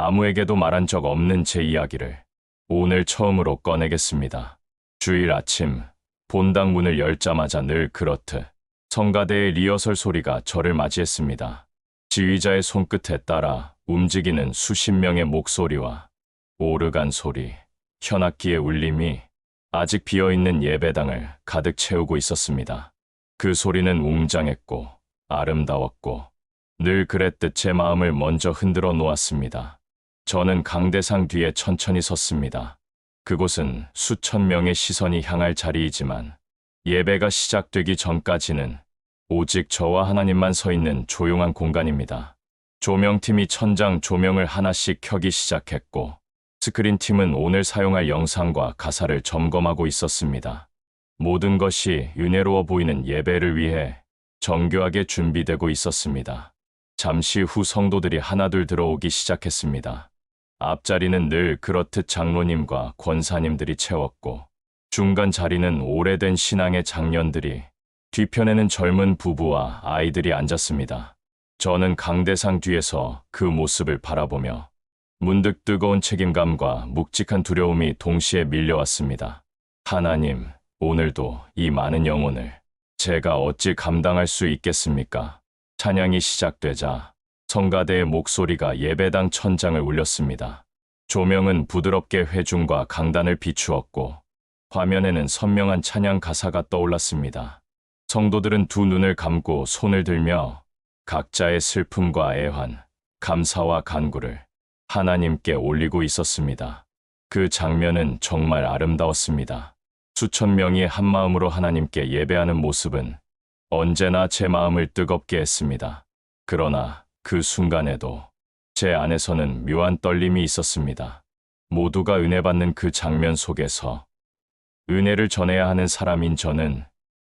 아무에게도 말한 적 없는 제 이야기를 오늘 처음으로 꺼내겠습니다. 주일 아침, 본당 문을 열자마자 늘 그렇듯 성가대의 리허설 소리가 저를 맞이했습니다. 지휘자의 손끝에 따라 움직이는 수십 명의 목소리와 오르간 소리, 현악기의 울림이 아직 비어있는 예배당을 가득 채우고 있었습니다. 그 소리는 웅장했고 아름다웠고 늘 그랬듯 제 마음을 먼저 흔들어 놓았습니다. 저는 강대상 뒤에 천천히 섰습니다. 그곳은 수천 명의 시선이 향할 자리이지만 예배가 시작되기 전까지는 오직 저와 하나님만 서 있는 조용한 공간입니다. 조명팀이 천장 조명을 하나씩 켜기 시작했고 스크린팀은 오늘 사용할 영상과 가사를 점검하고 있었습니다. 모든 것이 은혜로워 보이는 예배를 위해 정교하게 준비되고 있었습니다. 잠시 후 성도들이 하나둘 들어오기 시작했습니다. 앞자리는 늘 그렇듯 장로님과 권사님들이 채웠고 중간 자리는 오래된 신앙의 장년들이, 뒤편에는 젊은 부부와 아이들이 앉았습니다. 저는 강대상 뒤에서 그 모습을 바라보며 문득 뜨거운 책임감과 묵직한 두려움이 동시에 밀려왔습니다. 하나님, 오늘도 이 많은 영혼을 제가 어찌 감당할 수 있겠습니까? 찬양이 시작되자 성가대의 목소리가 예배당 천장을 울렸습니다. 조명은 부드럽게 회중과 강단을 비추었고 화면에는 선명한 찬양 가사가 떠올랐습니다. 성도들은 두 눈을 감고 손을 들며 각자의 슬픔과 애환, 감사와 간구를 하나님께 올리고 있었습니다. 그 장면은 정말 아름다웠습니다. 수천 명이 한마음으로 하나님께 예배하는 모습은 언제나 제 마음을 뜨겁게 했습니다. 그러나 그 순간에도 제 안에서는 묘한 떨림이 있었습니다. 모두가 은혜 받는 그 장면 속에서 은혜를 전해야 하는 사람인 저는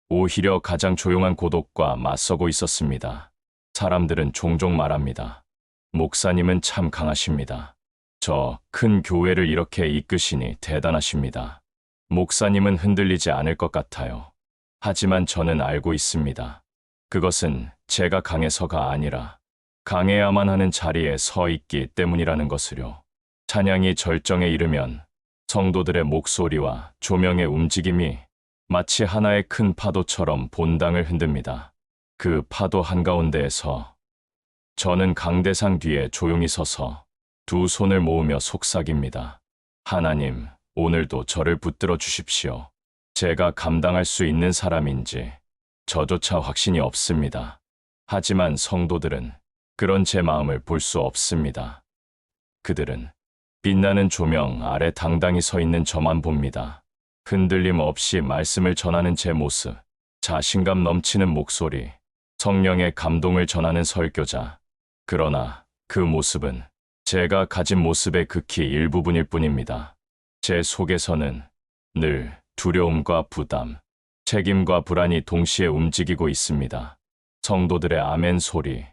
오히려 가장 조용한 고독과 맞서고 있었습니다. 사람들은 종종 말합니다. 목사님은 참 강하십니다. 저 큰 교회를 이렇게 이끄시니 대단하십니다. 목사님은 흔들리지 않을 것 같아요. 하지만 저는 알고 있습니다. 그것은 제가 강해서가 아니라 강해야만 하는 자리에 서 있기 때문이라는 것을요. 찬양이 절정에 이르면 성도들의 목소리와 조명의 움직임이 마치 하나의 큰 파도처럼 본당을 흔듭니다. 그 파도 한가운데에서 저는 강대상 뒤에 조용히 서서 두 손을 모으며 속삭입니다. 하나님, 오늘도 저를 붙들어 주십시오. 제가 감당할 수 있는 사람인지 저조차 확신이 없습니다. 하지만 성도들은 그런 제 마음을 볼 수 없습니다. 그들은 빛나는 조명 아래 당당히 서 있는 저만 봅니다. 흔들림 없이 말씀을 전하는 제 모습, 자신감 넘치는 목소리, 성령의 감동을 전하는 설교자. 그러나 그 모습은 제가 가진 모습의 극히 일부분일 뿐입니다. 제 속에서는 늘 두려움과 부담, 책임과 불안이 동시에 움직이고 있습니다. 성도들의 아멘 소리,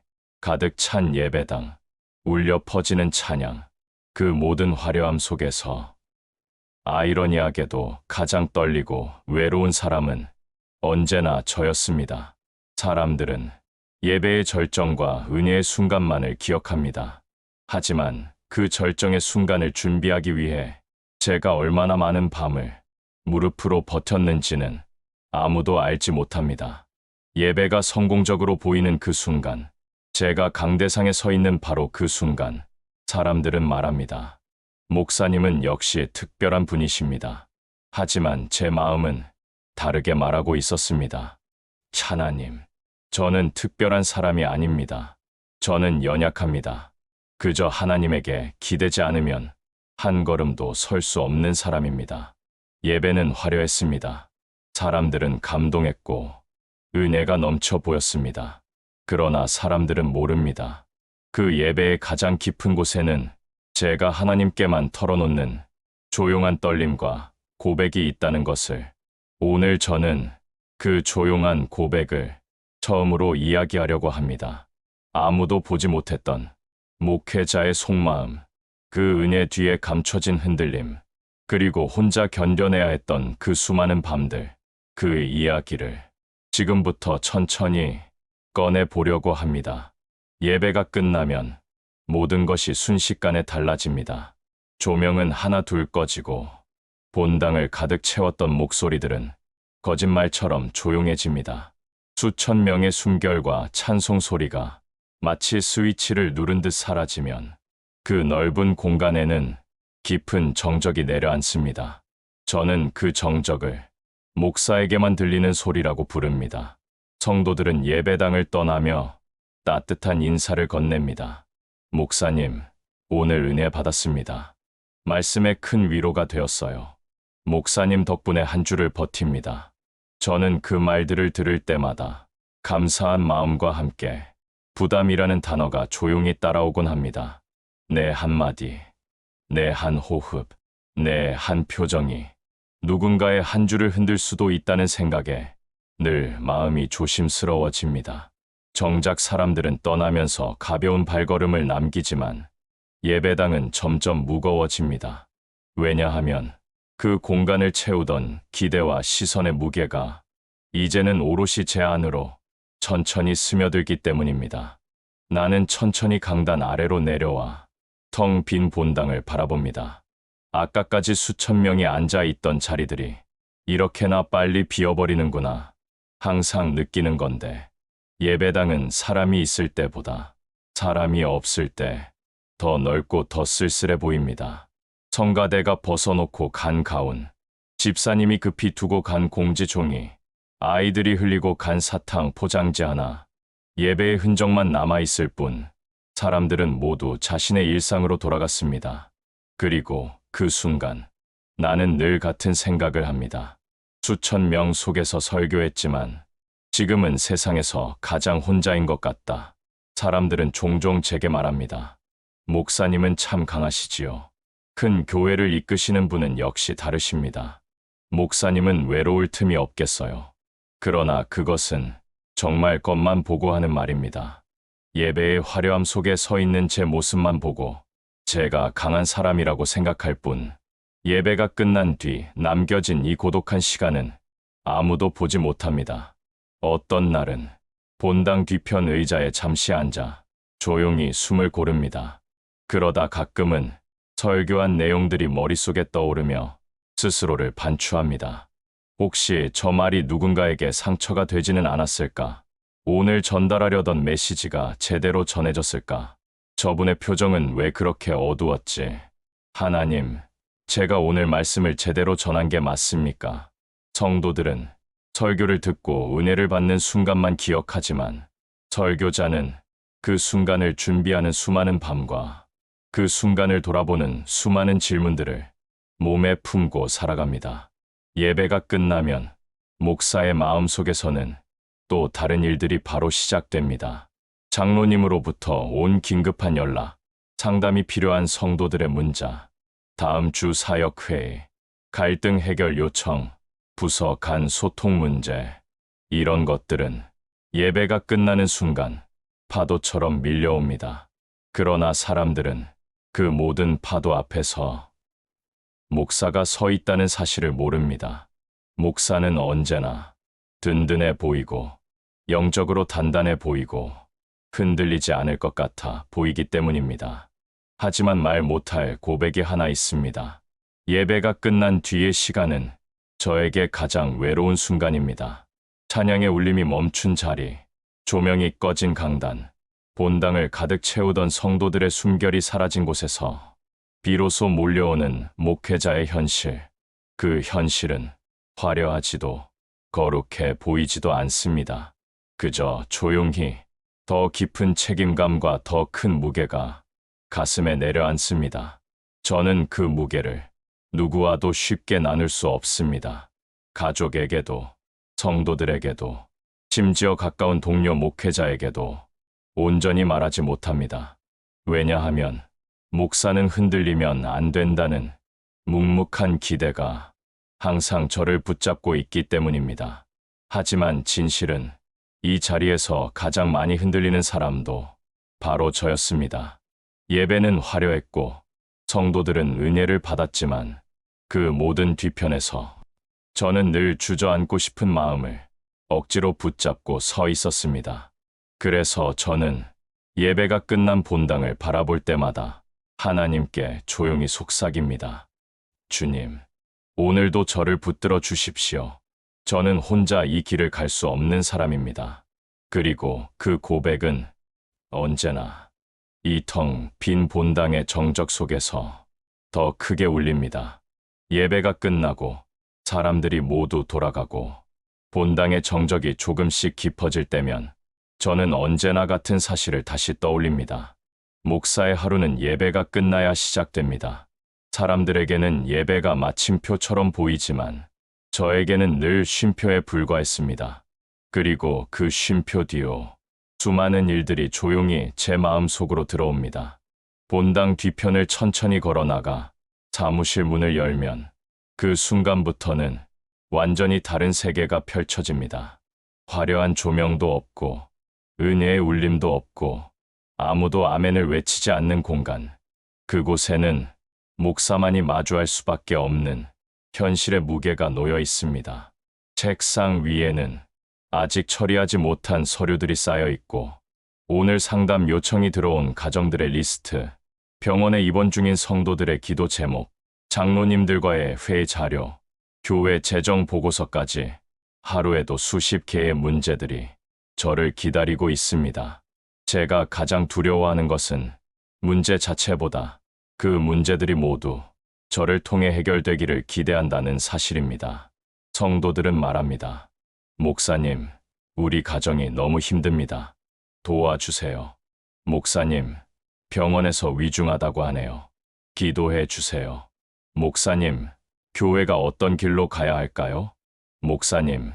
가득 찬 예배당, 울려 퍼지는 찬양, 그 모든 화려함 속에서 아이러니하게도 가장 떨리고 외로운 사람은 언제나 저였습니다. 사람들은 예배의 절정과 은혜의 순간만을 기억합니다. 하지만 그 절정의 순간을 준비하기 위해 제가 얼마나 많은 밤을 무릎으로 버텼는지는 아무도 알지 못합니다. 예배가 성공적으로 보이는 그 순간, 제가 강대상에 서 있는 바로 그 순간, 사람들은 말합니다. 목사님은 역시 특별한 분이십니다. 하지만 제 마음은 다르게 말하고 있었습니다. 하나님, 저는 특별한 사람이 아닙니다. 저는 연약합니다. 그저 하나님에게 기대지 않으면 한 걸음도 설 수 없는 사람입니다. 예배는 화려했습니다. 사람들은 감동했고 은혜가 넘쳐 보였습니다. 그러나 사람들은 모릅니다. 그 예배의 가장 깊은 곳에는 제가 하나님께만 털어놓는 조용한 떨림과 고백이 있다는 것을, 오늘 저는 그 조용한 고백을 처음으로 이야기하려고 합니다. 아무도 보지 못했던 목회자의 속마음, 그 은혜 뒤에 감춰진 흔들림, 그리고 혼자 견뎌내야 했던 그 수많은 밤들, 그 이야기를 지금부터 천천히 꺼내보려고 합니다. 예배가 끝나면 모든 것이 순식간에 달라집니다. 조명은 하나 둘 꺼지고 본당을 가득 채웠던 목소리들은 거짓말처럼 조용해집니다. 수천 명의 숨결과 찬송 소리가 마치 스위치를 누른 듯 사라지면 그 넓은 공간에는 깊은 정적이 내려앉습니다. 저는 그 정적을 목사에게만 들리는 소리라고 부릅니다. 성도들은 예배당을 떠나며 따뜻한 인사를 건넵니다. 목사님, 오늘 은혜 받았습니다. 말씀에 큰 위로가 되었어요. 목사님 덕분에 한 주를 버팁니다. 저는 그 말들을 들을 때마다 감사한 마음과 함께 부담이라는 단어가 조용히 따라오곤 합니다. 내 한마디, 내 한 호흡, 내 한 표정이 누군가의 한 주를 흔들 수도 있다는 생각에 늘 마음이 조심스러워집니다. 정작 사람들은 떠나면서 가벼운 발걸음을 남기지만 예배당은 점점 무거워집니다. 왜냐하면 그 공간을 채우던 기대와 시선의 무게가 이제는 오롯이 제 안으로 천천히 스며들기 때문입니다. 나는 천천히 강단 아래로 내려와 텅 빈 본당을 바라봅니다. 아까까지 수천 명이 앉아 있던 자리들이 이렇게나 빨리 비어버리는구나. 항상 느끼는 건데 예배당은 사람이 있을 때보다 사람이 없을 때 더 넓고 더 쓸쓸해 보입니다. 성가대가 벗어놓고 간 가운, 집사님이 급히 두고 간 공지 종이, 아이들이 흘리고 간 사탕 포장지 하나, 예배의 흔적만 남아있을 뿐 사람들은 모두 자신의 일상으로 돌아갔습니다. 그리고 그 순간 나는 늘 같은 생각을 합니다. 수천 명 속에서 설교했지만 지금은 세상에서 가장 혼자인 것 같다. 사람들은 종종 제게 말합니다. 목사님은 참 강하시지요. 큰 교회를 이끄시는 분은 역시 다르십니다. 목사님은 외로울 틈이 없겠어요. 그러나 그것은 정말 것만 보고 하는 말입니다. 예배의 화려함 속에 서 있는 제 모습만 보고 제가 강한 사람이라고 생각할 뿐 예배가 끝난 뒤 남겨진 이 고독한 시간은 아무도 보지 못합니다. 어떤 날은 본당 뒤편 의자에 잠시 앉아 조용히 숨을 고릅니다. 그러다 가끔은 설교한 내용들이 머릿속에 떠오르며 스스로를 반추합니다. 혹시 저 말이 누군가에게 상처가 되지는 않았을까? 오늘 전달하려던 메시지가 제대로 전해졌을까? 저분의 표정은 왜 그렇게 어두웠지? 하나님, 제가 오늘 말씀을 제대로 전한 게 맞습니까? 성도들은 설교를 듣고 은혜를 받는 순간만 기억하지만 설교자는 그 순간을 준비하는 수많은 밤과 그 순간을 돌아보는 수많은 질문들을 몸에 품고 살아갑니다. 예배가 끝나면 목사의 마음속에서는 또 다른 일들이 바로 시작됩니다. 장로님으로부터 온 긴급한 연락, 상담이 필요한 성도들의 문자, 다음 주 사역회의, 갈등 해결 요청, 부서 간 소통 문제, 이런 것들은 예배가 끝나는 순간 파도처럼 밀려옵니다. 그러나 사람들은 그 모든 파도 앞에서 목사가 서 있다는 사실을 모릅니다. 목사는 언제나 든든해 보이고 영적으로 단단해 보이고 흔들리지 않을 것 같아 보이기 때문입니다. 하지만 말 못할 고백이 하나 있습니다. 예배가 끝난 뒤의 시간은 저에게 가장 외로운 순간입니다. 찬양의 울림이 멈춘 자리, 조명이 꺼진 강단, 본당을 가득 채우던 성도들의 숨결이 사라진 곳에서 비로소 몰려오는 목회자의 현실. 그 현실은 화려하지도 거룩해 보이지도 않습니다. 그저 조용히 더 깊은 책임감과 더 큰 무게가 가슴에 내려앉습니다. 저는 그 무게를 누구와도 쉽게 나눌 수 없습니다. 가족에게도, 성도들에게도, 심지어 가까운 동료 목회자에게도 온전히 말하지 못합니다. 왜냐하면 목사는 흔들리면 안 된다는 묵묵한 기대가 항상 저를 붙잡고 있기 때문입니다. 하지만 진실은 이 자리에서 가장 많이 흔들리는 사람도 바로 저였습니다. 예배는 화려했고 성도들은 은혜를 받았지만 그 모든 뒤편에서 저는 늘 주저앉고 싶은 마음을 억지로 붙잡고 서 있었습니다. 그래서 저는 예배가 끝난 본당을 바라볼 때마다 하나님께 조용히 속삭입니다. 주님, 오늘도 저를 붙들어 주십시오. 저는 혼자 이 길을 갈 수 없는 사람입니다. 그리고 그 고백은 언제나 이 텅 빈 본당의 정적 속에서 더 크게 울립니다. 예배가 끝나고 사람들이 모두 돌아가고 본당의 정적이 조금씩 깊어질 때면 저는 언제나 같은 사실을 다시 떠올립니다. 목사의 하루는 예배가 끝나야 시작됩니다. 사람들에게는 예배가 마침표처럼 보이지만 저에게는 늘 쉼표에 불과했습니다. 그리고 그 쉼표 뒤로 수많은 일들이 조용히 제 마음속으로 들어옵니다. 본당 뒤편을 천천히 걸어나가 사무실 문을 열면 그 순간부터는 완전히 다른 세계가 펼쳐집니다. 화려한 조명도 없고 은혜의 울림도 없고 아무도 아멘을 외치지 않는 공간. 그곳에는 목사만이 마주할 수밖에 없는 현실의 무게가 놓여 있습니다. 책상 위에는 아직 처리하지 못한 서류들이 쌓여 있고 오늘 상담 요청이 들어온 가정들의 리스트, 병원에 입원 중인 성도들의 기도 제목, 장로님들과의 회의 자료, 교회 재정 보고서까지 하루에도 수십 개의 문제들이 저를 기다리고 있습니다. 제가 가장 두려워하는 것은 문제 자체보다 그 문제들이 모두 저를 통해 해결되기를 기대한다는 사실입니다. 성도들은 말합니다. 목사님, 우리 가정이 너무 힘듭니다. 도와주세요. 목사님, 병원에서 위중하다고 하네요. 기도해 주세요. 목사님, 교회가 어떤 길로 가야 할까요? 목사님,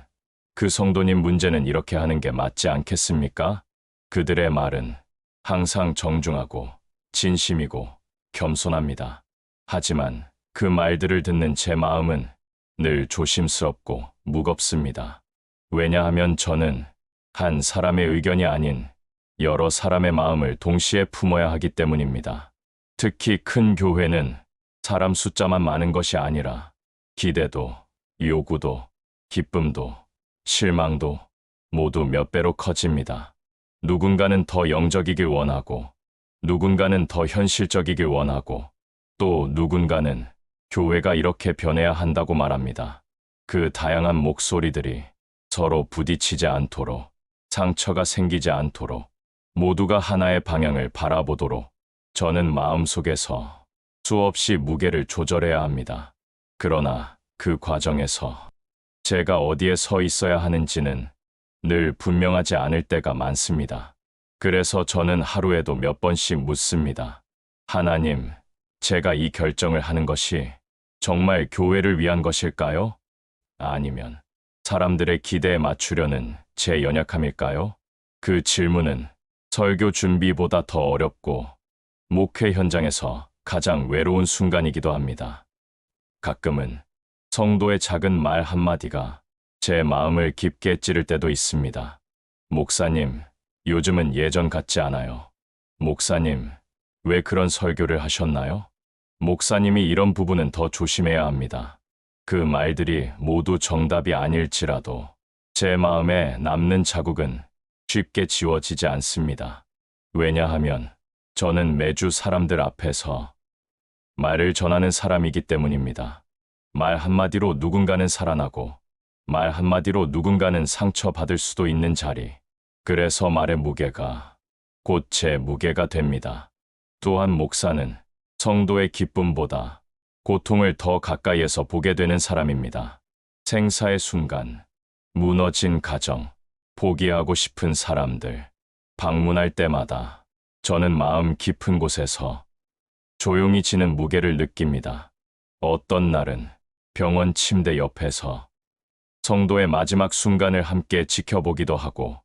그 성도님 문제는 이렇게 하는 게 맞지 않겠습니까? 그들의 말은 항상 정중하고 진심이고 겸손합니다. 하지만 그 말들을 듣는 제 마음은 늘 조심스럽고 무겁습니다. 왜냐하면 저는 한 사람의 의견이 아닌 여러 사람의 마음을 동시에 품어야 하기 때문입니다. 특히 큰 교회는 사람 숫자만 많은 것이 아니라 기대도, 요구도, 기쁨도, 실망도 모두 몇 배로 커집니다. 누군가는 더 영적이길 원하고, 누군가는 더 현실적이길 원하고, 또 누군가는 교회가 이렇게 변해야 한다고 말합니다. 그 다양한 목소리들이 서로 부딪히지 않도록, 상처가 생기지 않도록, 모두가 하나의 방향을 바라보도록 저는 마음속에서 수없이 무게를 조절해야 합니다. 그러나 그 과정에서 제가 어디에 서 있어야 하는지는 늘 분명하지 않을 때가 많습니다. 그래서 저는 하루에도 몇 번씩 묻습니다. 하나님, 제가 이 결정을 하는 것이 정말 교회를 위한 것일까요? 아니면 사람들의 기대에 맞추려는 제 연약함일까요? 그 질문은 설교 준비보다 더 어렵고 목회 현장에서 가장 외로운 순간이기도 합니다. 가끔은 성도의 작은 말 한마디가 제 마음을 깊게 찌를 때도 있습니다. 목사님, 요즘은 예전 같지 않아요. 목사님, 왜 그런 설교를 하셨나요? 목사님이 이런 부분은 더 조심해야 합니다. 그 말들이 모두 정답이 아닐지라도 제 마음에 남는 자국은 쉽게 지워지지 않습니다. 왜냐하면 저는 매주 사람들 앞에서 말을 전하는 사람이기 때문입니다. 말 한마디로 누군가는 살아나고 말 한마디로 누군가는 상처받을 수도 있는 자리. 그래서 말의 무게가 곧 제 무게가 됩니다. 또한 목사는 성도의 기쁨보다 고통을 더 가까이에서 보게 되는 사람입니다. 생사의 순간, 무너진 가정, 포기하고 싶은 사람들, 방문할 때마다 저는 마음 깊은 곳에서 조용히 지는 무게를 느낍니다. 어떤 날은 병원 침대 옆에서 성도의 마지막 순간을 함께 지켜보기도 하고,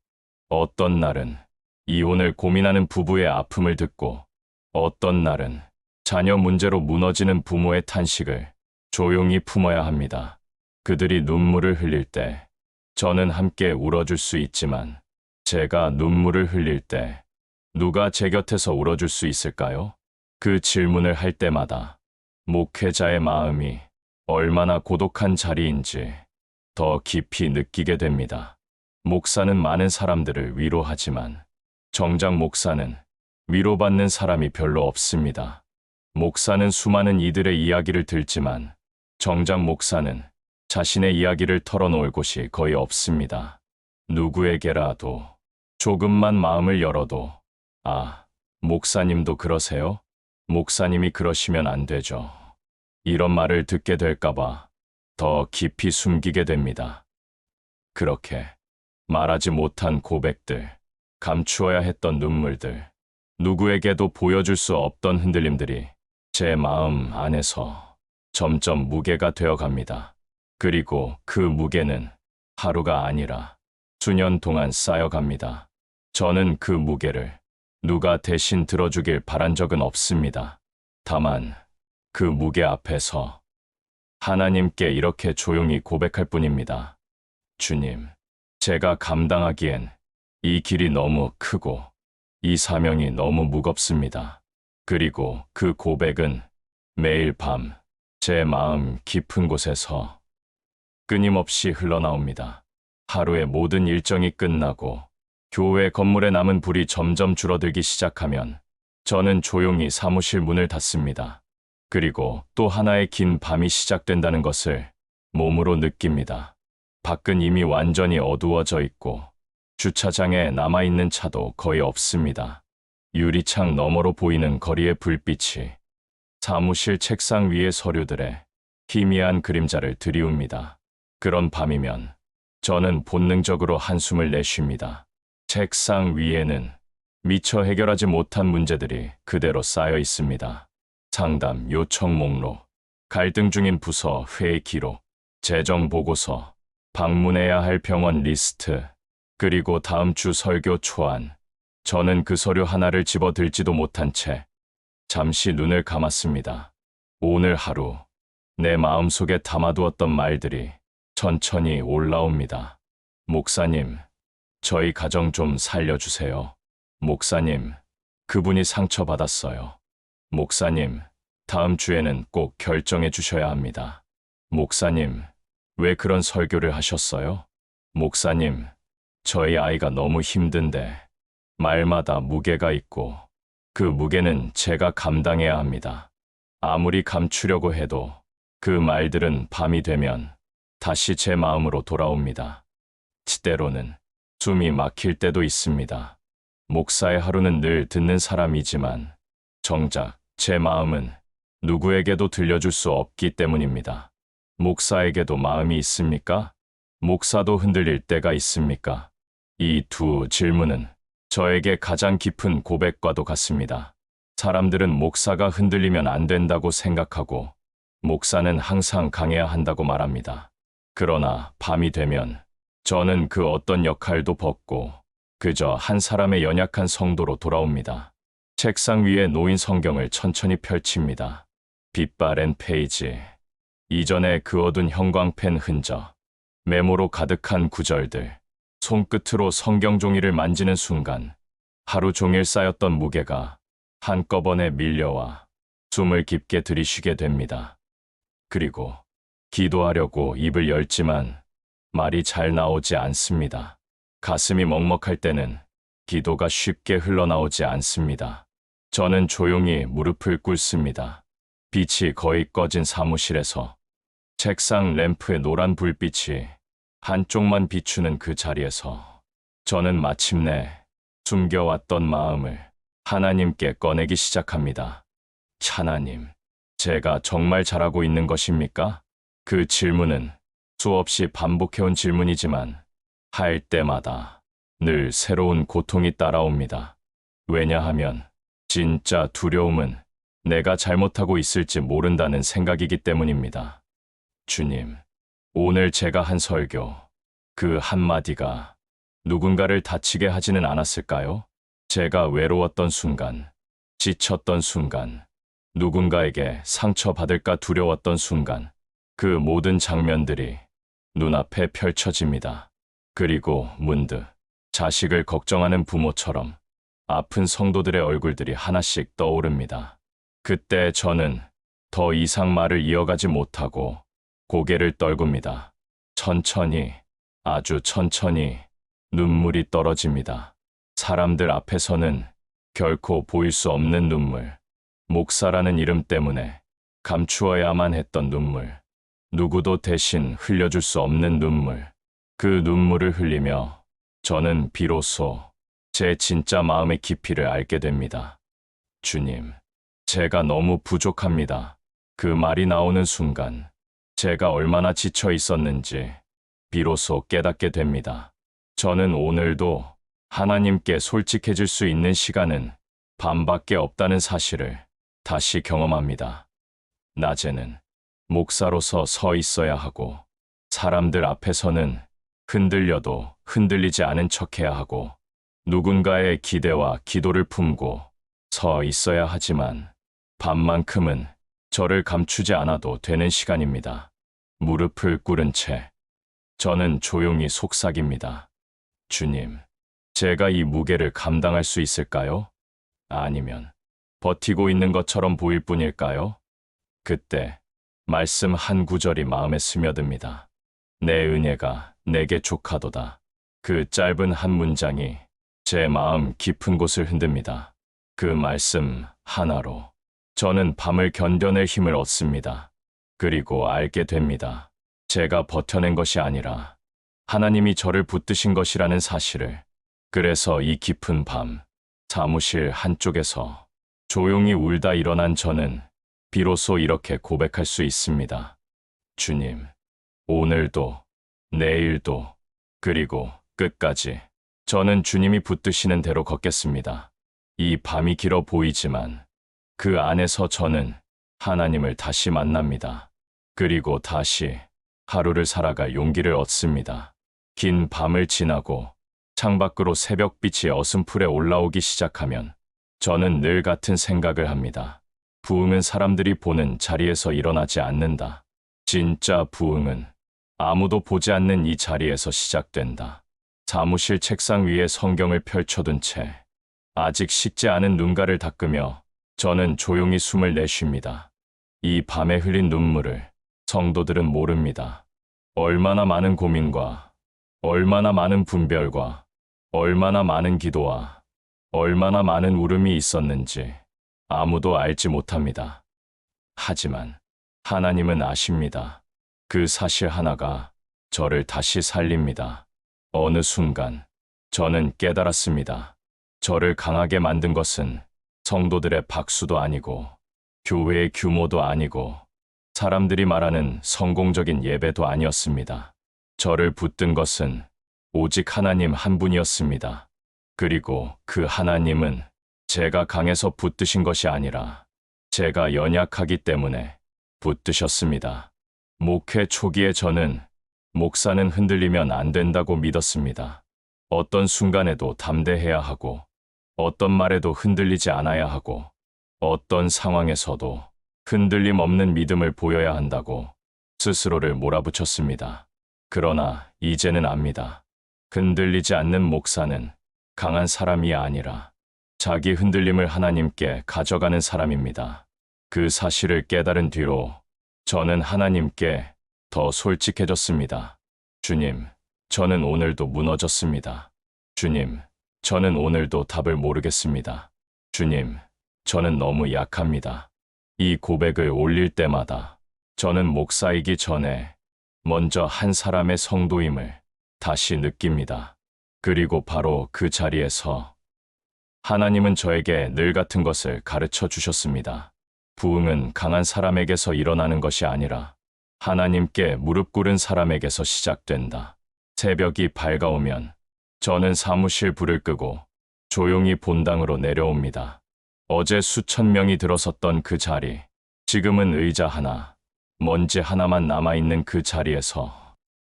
어떤 날은 이혼을 고민하는 부부의 아픔을 듣고, 어떤 날은 자녀 문제로 무너지는 부모의 탄식을 조용히 품어야 합니다. 그들이 눈물을 흘릴 때 저는 함께 울어줄 수 있지만 제가 눈물을 흘릴 때 누가 제 곁에서 울어줄 수 있을까요? 그 질문을 할 때마다 목회자의 마음이 얼마나 고독한 자리인지 더 깊이 느끼게 됩니다. 목사는 많은 사람들을 위로하지만 정작 목사는 위로받는 사람이 별로 없습니다. 목사는 수많은 이들의 이야기를 듣지만 정작 목사는 자신의 이야기를 털어놓을 곳이 거의 없습니다. 누구에게라도 조금만 마음을 열어도 아, 목사님도 그러세요? 목사님이 그러시면 안 되죠. 이런 말을 듣게 될까봐 더 깊이 숨기게 됩니다. 그렇게 말하지 못한 고백들, 감추어야 했던 눈물들, 누구에게도 보여줄 수 없던 흔들림들이 제 마음 안에서 점점 무게가 되어 갑니다. 그리고 그 무게는 하루가 아니라 수년 동안 쌓여갑니다. 저는 그 무게를 누가 대신 들어주길 바란 적은 없습니다. 다만 그 무게 앞에서 하나님께 이렇게 조용히 고백할 뿐입니다. 주님, 제가 감당하기엔 이 길이 너무 크고 이 사명이 너무 무겁습니다. 그리고 그 고백은 매일 밤 제 마음 깊은 곳에서 끊임없이 흘러나옵니다. 하루의 모든 일정이 끝나고 교회 건물에 남은 불이 점점 줄어들기 시작하면 저는 조용히 사무실 문을 닫습니다. 그리고 또 하나의 긴 밤이 시작된다는 것을 몸으로 느낍니다. 밖은 이미 완전히 어두워져 있고 주차장에 남아있는 차도 거의 없습니다. 유리창 너머로 보이는 거리의 불빛이 사무실 책상 위의 서류들에 희미한 그림자를 들이웁니다. 그런 밤이면 저는 본능적으로 한숨을 내쉽니다. 책상 위에는 미처 해결하지 못한 문제들이 그대로 쌓여 있습니다. 상담 요청 목록, 갈등 중인 부서 회의 기록, 재정 보고서, 방문해야 할 병원 리스트, 그리고 다음 주 설교 초안. 저는 그 서류 하나를 집어들지도 못한 채 잠시 눈을 감았습니다. 오늘 하루 내 마음속에 담아두었던 말들이 천천히 올라옵니다. 목사님, 저희 가정 좀 살려주세요. 목사님, 그분이 상처받았어요. 목사님, 다음 주에는 꼭 결정해 주셔야 합니다. 목사님, 왜 그런 설교를 하셨어요? 목사님, 저희 아이가 너무 힘든데 말마다 무게가 있고 그 무게는 제가 감당해야 합니다. 아무리 감추려고 해도 그 말들은 밤이 되면 다시 제 마음으로 돌아옵니다. 때로는 숨이 막힐 때도 있습니다. 목사의 하루는 늘 듣는 사람이지만 정작 제 마음은 누구에게도 들려줄 수 없기 때문입니다. 목사에게도 마음이 있습니까? 목사도 흔들릴 때가 있습니까? 이 두 질문은 저에게 가장 깊은 고백과도 같습니다. 사람들은 목사가 흔들리면 안 된다고 생각하고 목사는 항상 강해야 한다고 말합니다. 그러나 밤이 되면 저는 그 어떤 역할도 벗고 그저 한 사람의 연약한 성도로 돌아옵니다. 책상 위에 놓인 성경을 천천히 펼칩니다. 빛바랜 페이지, 이전에 그어둔 형광펜 흔적, 메모로 가득한 구절들, 손끝으로 성경 종이를 만지는 순간 하루 종일 쌓였던 무게가 한꺼번에 밀려와 숨을 깊게 들이쉬게 됩니다. 그리고 기도하려고 입을 열지만 말이 잘 나오지 않습니다. 가슴이 먹먹할 때는 기도가 쉽게 흘러나오지 않습니다. 저는 조용히 무릎을 꿇습니다. 빛이 거의 꺼진 사무실에서 책상 램프의 노란 불빛이 한쪽만 비추는 그 자리에서 저는 마침내 숨겨왔던 마음을 하나님께 꺼내기 시작합니다. 하나님, 제가 정말 잘하고 있는 것입니까? 그 질문은 수없이 반복해온 질문이지만 할 때마다 늘 새로운 고통이 따라옵니다. 왜냐하면 진짜 두려움은 내가 잘못하고 있을지 모른다는 생각이기 때문입니다. 주님, 오늘 제가 한 설교, 그 한마디가 누군가를 다치게 하지는 않았을까요? 제가 외로웠던 순간, 지쳤던 순간, 누군가에게 상처받을까 두려웠던 순간, 그 모든 장면들이 눈앞에 펼쳐집니다. 그리고 문득 자식을 걱정하는 부모처럼 아픈 성도들의 얼굴들이 하나씩 떠오릅니다. 그때 저는 더 이상 말을 이어가지 못하고 고개를 떨굽니다. 천천히, 아주 천천히 눈물이 떨어집니다. 사람들 앞에서는 결코 보일 수 없는 눈물. 목사라는 이름 때문에 감추어야만 했던 눈물. 누구도 대신 흘려줄 수 없는 눈물. 그 눈물을 흘리며 저는 비로소 제 진짜 마음의 깊이를 알게 됩니다. 주님, 제가 너무 부족합니다. 그 말이 나오는 순간 제가 얼마나 지쳐 있었는지 비로소 깨닫게 됩니다. 저는 오늘도 하나님께 솔직해질 수 있는 시간은 밤밖에 없다는 사실을 다시 경험합니다. 낮에는 목사로서 서 있어야 하고 사람들 앞에서는 흔들려도 흔들리지 않은 척해야 하고 누군가의 기대와 기도를 품고 서 있어야 하지만 밤만큼은 저를 감추지 않아도 되는 시간입니다. 무릎을 꿇은 채 저는 조용히 속삭입니다. 주님, 제가 이 무게를 감당할 수 있을까요? 아니면 버티고 있는 것처럼 보일 뿐일까요? 그때 말씀 한 구절이 마음에 스며듭니다. 내 은혜가 내게 족하도다. 그 짧은 한 문장이 제 마음 깊은 곳을 흔듭니다. 그 말씀 하나로 저는 밤을 견뎌낼 힘을 얻습니다. 그리고 알게 됩니다. 제가 버텨낸 것이 아니라 하나님이 저를 붙드신 것이라는 사실을. 그래서 이 깊은 밤, 사무실 한쪽에서 조용히 울다 일어난 저는 비로소 이렇게 고백할 수 있습니다. 주님, 오늘도, 내일도, 그리고 끝까지 저는 주님이 붙드시는 대로 걷겠습니다. 이 밤이 길어 보이지만 그 안에서 저는 하나님을 다시 만납니다. 그리고 다시 하루를 살아갈 용기를 얻습니다. 긴 밤을 지나고 창밖으로 새벽빛이 어슴풀에 올라오기 시작하면 저는 늘 같은 생각을 합니다. 부흥은 사람들이 보는 자리에서 일어나지 않는다. 진짜 부흥은 아무도 보지 않는 이 자리에서 시작된다. 사무실 책상 위에 성경을 펼쳐둔 채 아직 식지 않은 눈가를 닦으며 저는 조용히 숨을 내쉽니다. 이 밤에 흘린 눈물을 성도들은 모릅니다. 얼마나 많은 고민과 얼마나 많은 분별과 얼마나 많은 기도와 얼마나 많은 울음이 있었는지 아무도 알지 못합니다. 하지만 하나님은 아십니다. 그 사실 하나가 저를 다시 살립니다. 어느 순간 저는 깨달았습니다. 저를 강하게 만든 것은 성도들의 박수도 아니고 교회의 규모도 아니고 사람들이 말하는 성공적인 예배도 아니었습니다. 저를 붙든 것은 오직 하나님 한 분이었습니다. 그리고 그 하나님은 제가 강해서 붙드신 것이 아니라 제가 연약하기 때문에 붙드셨습니다. 목회 초기에 저는 목사는 흔들리면 안 된다고 믿었습니다. 어떤 순간에도 담대해야 하고 어떤 말에도 흔들리지 않아야 하고 어떤 상황에서도 흔들림 없는 믿음을 보여야 한다고 스스로를 몰아붙였습니다. 그러나 이제는 압니다. 흔들리지 않는 목사는 강한 사람이 아니라 자기 흔들림을 하나님께 가져가는 사람입니다. 그 사실을 깨달은 뒤로 저는 하나님께 더 솔직해졌습니다. 주님, 저는 오늘도 무너졌습니다. 주님, 저는 오늘도 답을 모르겠습니다. 주님, 저는 너무 약합니다. 이 고백을 올릴 때마다 저는 목사이기 전에 먼저 한 사람의 성도임을 다시 느낍니다. 그리고 바로 그 자리에서 하나님은 저에게 늘 같은 것을 가르쳐 주셨습니다. 부흥은 강한 사람에게서 일어나는 것이 아니라 하나님께 무릎 꿇은 사람에게서 시작된다. 새벽이 밝아오면 저는 사무실 불을 끄고 조용히 본당으로 내려옵니다. 어제 수천 명이 들어섰던 그 자리, 지금은 의자 하나, 먼지 하나만 남아있는 그 자리에서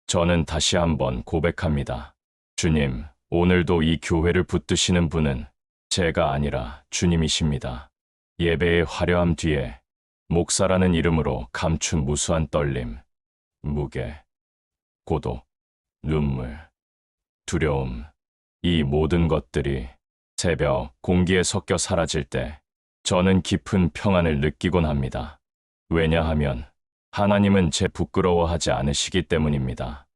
저는 다시 한번 고백합니다. 주님, 오늘도 이 교회를 붙드시는 분은 제가 아니라 주님이십니다. 예배의 화려함 뒤에 목사라는 이름으로 감춘 무수한 떨림, 무게, 고독, 눈물, 두려움, 이 모든 것들이 새벽 공기에 섞여 사라질 때 저는 깊은 평안을 느끼곤 합니다. 왜냐하면 하나님은 제 부끄러워하지 않으시기 때문입니다.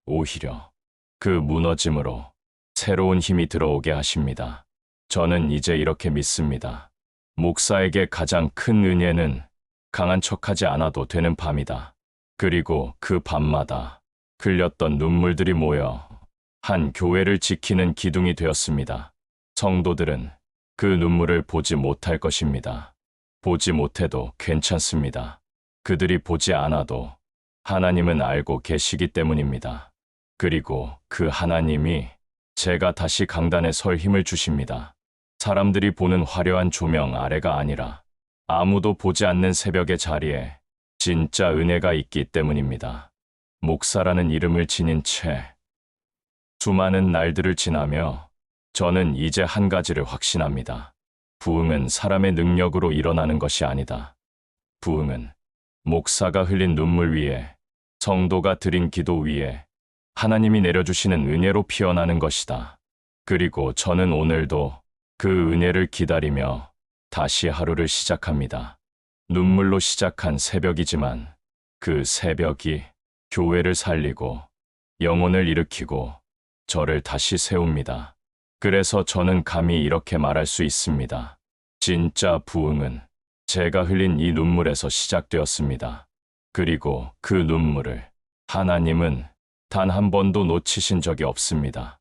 오히려 그 무너짐으로 새로운 힘이 들어오게 하십니다. 저는 이제 이렇게 믿습니다. 목사에게 가장 큰 은혜는 강한 척하지 않아도 되는 밤이다. 그리고 그 밤마다 흘렸던 눈물들이 모여 한 교회를 지키는 기둥이 되었습니다. 성도들은 그 눈물을 보지 못할 것입니다. 보지 못해도 괜찮습니다. 그들이 보지 않아도 하나님은 알고 계시기 때문입니다. 그리고 그 하나님이 제가 다시 강단에 설 힘을 주십니다. 사람들이 보는 화려한 조명 아래가 아니라 아무도 보지 않는 새벽의 자리에 진짜 은혜가 있기 때문입니다. 목사라는 이름을 지닌 채 수많은 날들을 지나며 저는 이제 한 가지를 확신합니다. 부흥은 사람의 능력으로 일어나는 것이 아니다. 부흥은 목사가 흘린 눈물 위에, 성도가 드린 기도 위에 하나님이 내려주시는 은혜로 피어나는 것이다. 그리고 저는 오늘도 그 은혜를 기다리며 다시 하루를 시작합니다. 눈물로 시작한 새벽이지만 그 새벽이 교회를 살리고 영혼을 일으키고 저를 다시 세웁니다. 그래서 저는 감히 이렇게 말할 수 있습니다. 진짜 부흥은 제가 흘린 이 눈물에서 시작되었습니다. 그리고 그 눈물을 하나님은 단 한 번도 놓치신 적이 없습니다.